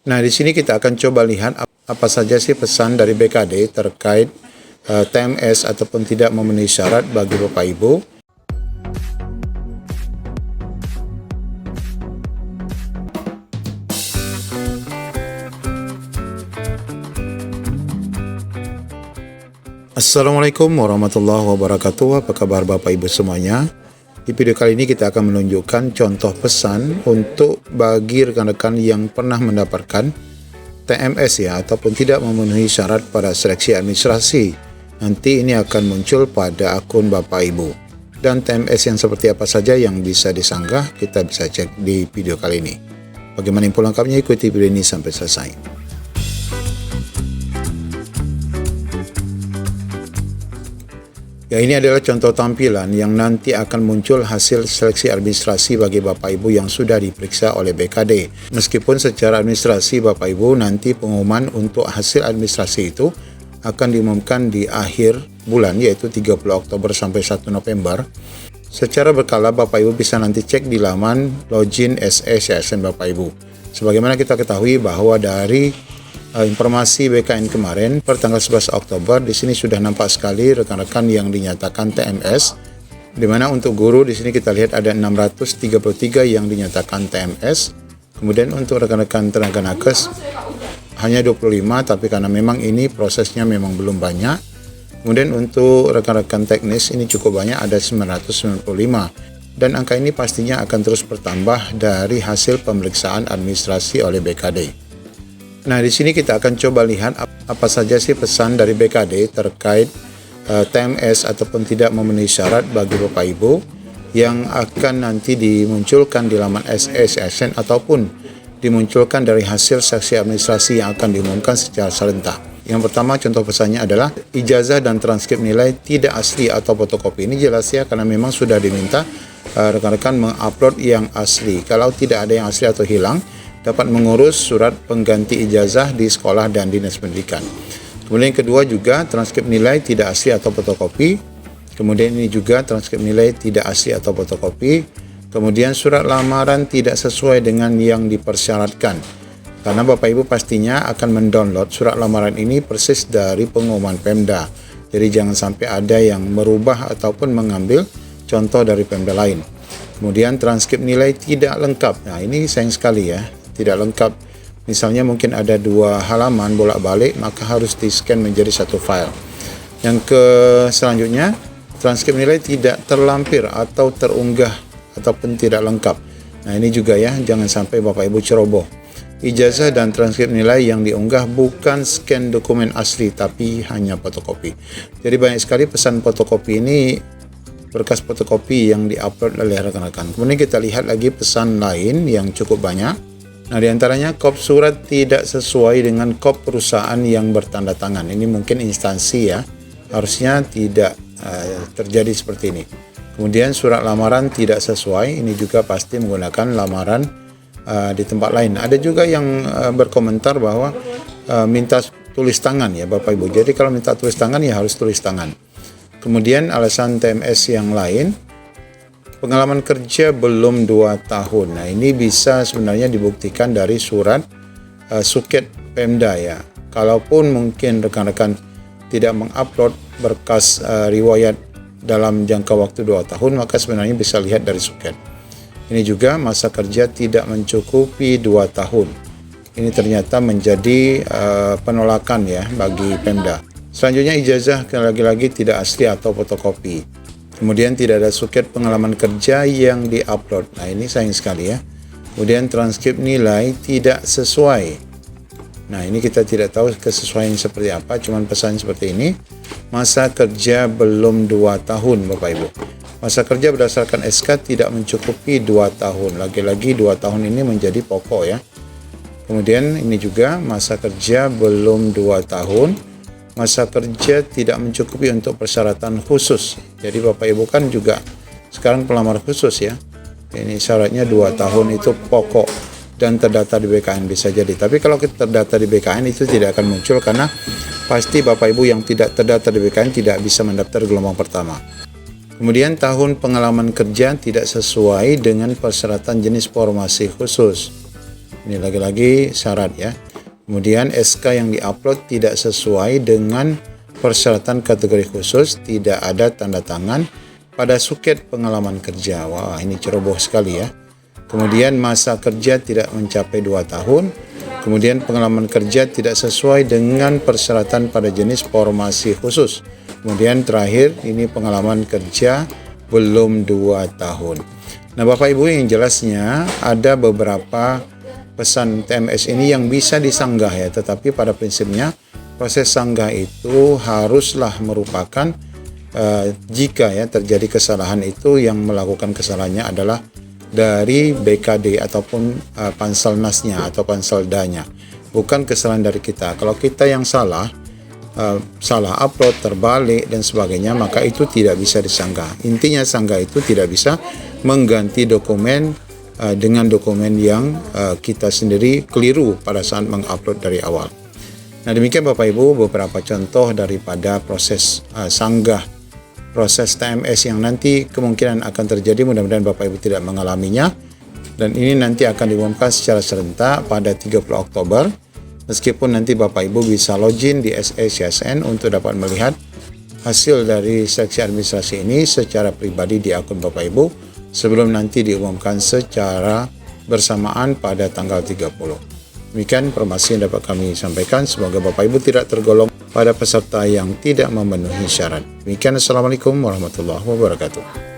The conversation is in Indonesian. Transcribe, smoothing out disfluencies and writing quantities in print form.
Nah, di sini kita akan coba lihat apa saja sih pesan dari BKD terkait TMS ataupun tidak memenuhi syarat bagi Bapak Ibu. Assalamualaikum warahmatullahi wabarakatuh. Apa kabar Bapak Ibu semuanya? Di video kali ini kita akan menunjukkan contoh pesan untuk bagi rekan-rekan yang pernah mendapatkan TMS ya, ataupun tidak memenuhi syarat pada seleksi administrasi. Nanti ini akan muncul pada akun Bapak Ibu. Dan TMS yang seperti apa saja yang bisa disanggah, kita bisa cek di video kali ini. Bagaimana info lengkapnya, ikuti video ini sampai selesai. Ya, ini adalah contoh tampilan yang nanti akan muncul hasil seleksi administrasi bagi Bapak Ibu yang sudah diperiksa oleh BKD. Meskipun secara administrasi Bapak Ibu nanti pengumuman untuk hasil administrasi itu akan diumumkan di akhir bulan, yaitu 30 Oktober sampai 1 November. Secara berkala Bapak Ibu bisa nanti cek di laman login SE CSN Bapak Ibu. Sebagaimana kita ketahui bahwa dari informasi BKN kemarin per tanggal 11 Oktober di sini sudah nampak sekali rekan-rekan yang dinyatakan TMS, di mana untuk guru di sini kita lihat ada 633 yang dinyatakan TMS. Kemudian untuk rekan-rekan tenaga nakes hanya 25, tapi karena memang ini prosesnya memang belum banyak. Kemudian untuk rekan-rekan teknis ini cukup banyak, ada 995, dan angka ini pastinya akan terus bertambah dari hasil pemeriksaan administrasi oleh BKD. Nah, di sini kita akan coba lihat apa saja sih pesan dari BKD terkait TMS ataupun tidak memenuhi syarat bagi Bapak Ibu yang akan nanti dimunculkan di laman SE CSN ataupun dimunculkan dari hasil seleksi administrasi yang akan diumumkan secara serentak. Yang pertama, contoh pesannya adalah ijazah dan transkrip nilai tidak asli atau fotokopi. Ini jelas ya, karena memang sudah diminta rekan-rekan mengupload yang asli. Kalau tidak ada yang asli atau hilang, dapat mengurus surat pengganti ijazah di sekolah dan dinas pendidikan. Kemudian yang kedua juga transkrip nilai tidak asli atau fotokopi. Kemudian ini juga transkrip nilai tidak asli atau fotokopi. Kemudian surat lamaran tidak sesuai dengan yang dipersyaratkan. Karena Bapak Ibu pastinya akan mendownload surat lamaran ini persis dari pengumuman Pemda. Jadi jangan sampai ada yang merubah ataupun mengambil contoh dari Pemda lain. Kemudian transkrip nilai tidak lengkap. Nah, ini sayang sekali ya. Tidak lengkap, misalnya mungkin ada 2 halaman bolak-balik, maka harus di-scan menjadi satu file. Yang selanjutnya, transkrip nilai tidak terlampir atau terunggah ataupun tidak lengkap. Nah, ini juga ya, jangan sampai Bapak Ibu ceroboh. Ijazah dan transkrip nilai yang diunggah bukan scan dokumen asli, tapi hanya fotokopi. Jadi banyak sekali pesan fotokopi ini, berkas fotokopi yang diupload oleh rekan-rekan. Kemudian kita lihat lagi pesan lain yang cukup banyak. Nah, diantaranya kop surat tidak sesuai dengan kop perusahaan yang bertanda tangan. Ini mungkin instansi ya, harusnya tidak terjadi seperti ini. Kemudian surat lamaran tidak sesuai, ini juga pasti menggunakan lamaran di tempat lain. Ada juga yang berkomentar bahwa minta tulis tangan ya Bapak Ibu. Jadi kalau minta tulis tangan ya harus tulis tangan. Kemudian alasan TMS yang lain, pengalaman kerja belum 2 tahun. Nah, ini bisa sebenarnya dibuktikan dari surat suket Pemda ya. Kalaupun mungkin rekan-rekan tidak mengupload berkas riwayat dalam jangka waktu 2 tahun, maka sebenarnya bisa lihat dari suket. Ini juga masa kerja tidak mencukupi 2 tahun. Ini ternyata menjadi penolakan ya bagi Pemda. Selanjutnya ijazah lagi-lagi tidak asli atau fotokopi. Kemudian tidak ada suket pengalaman kerja yang diupload. Nah, ini sayang sekali ya. Kemudian transkrip nilai tidak sesuai. Nah, ini kita tidak tahu kesesuaian seperti apa, cuman pesan seperti ini. Masa kerja belum 2 tahun Bapak Ibu. Masa kerja berdasarkan SK tidak mencukupi 2 tahun. Lagi-lagi 2 tahun ini menjadi pokok ya. Kemudian ini juga masa kerja belum 2 tahun. Masa kerja tidak mencukupi untuk persyaratan khusus. Jadi Bapak Ibu kan juga sekarang pelamar khusus ya. Ini syaratnya 2 tahun itu pokok dan terdata di BKN bisa jadi. Tapi kalau kita terdata di BKN itu tidak akan muncul karena pasti Bapak Ibu yang tidak terdata di BKN tidak bisa mendaftar gelombang pertama. Kemudian tahun pengalaman kerja tidak sesuai dengan persyaratan jenis formasi khusus. Ini lagi-lagi syarat ya. Kemudian SK yang diupload tidak sesuai dengan persyaratan kategori khusus, tidak ada tanda tangan pada suket pengalaman kerja. Wah, ini ceroboh sekali ya. Kemudian masa kerja tidak mencapai 2 tahun. Kemudian pengalaman kerja tidak sesuai dengan persyaratan pada jenis formasi khusus. Kemudian terakhir ini pengalaman kerja belum 2 tahun. Nah Bapak Ibu, yang jelasnya ada beberapa pesan TMS ini yang bisa disanggah ya, tetapi pada prinsipnya proses sanggah itu haruslah merupakan jika ya terjadi kesalahan itu yang melakukan kesalahannya adalah dari BKD ataupun Panselnasnya atau Panselda-nya, bukan kesalahan dari kita. Kalau kita yang salah upload, terbalik dan sebagainya, maka itu tidak bisa disanggah. Intinya sanggah itu tidak bisa mengganti dokumen dengan dokumen yang kita sendiri keliru pada saat mengupload dari awal. Nah demikian Bapak Ibu beberapa contoh daripada proses sanggah, proses TMS yang nanti kemungkinan akan terjadi. Mudah-mudahan Bapak Ibu tidak mengalaminya, dan ini nanti akan diumumkan secara serentak pada 30 Oktober. Meskipun nanti Bapak Ibu bisa login di SECSN untuk dapat melihat hasil dari seleksi administrasi ini secara pribadi di akun Bapak Ibu sebelum nanti diumumkan secara bersamaan pada tanggal 30. Demikian informasi yang dapat kami sampaikan. Semoga Bapak Ibu tidak tergolong pada peserta yang tidak memenuhi syarat. Demikian, Assalamualaikum warahmatullahi wabarakatuh.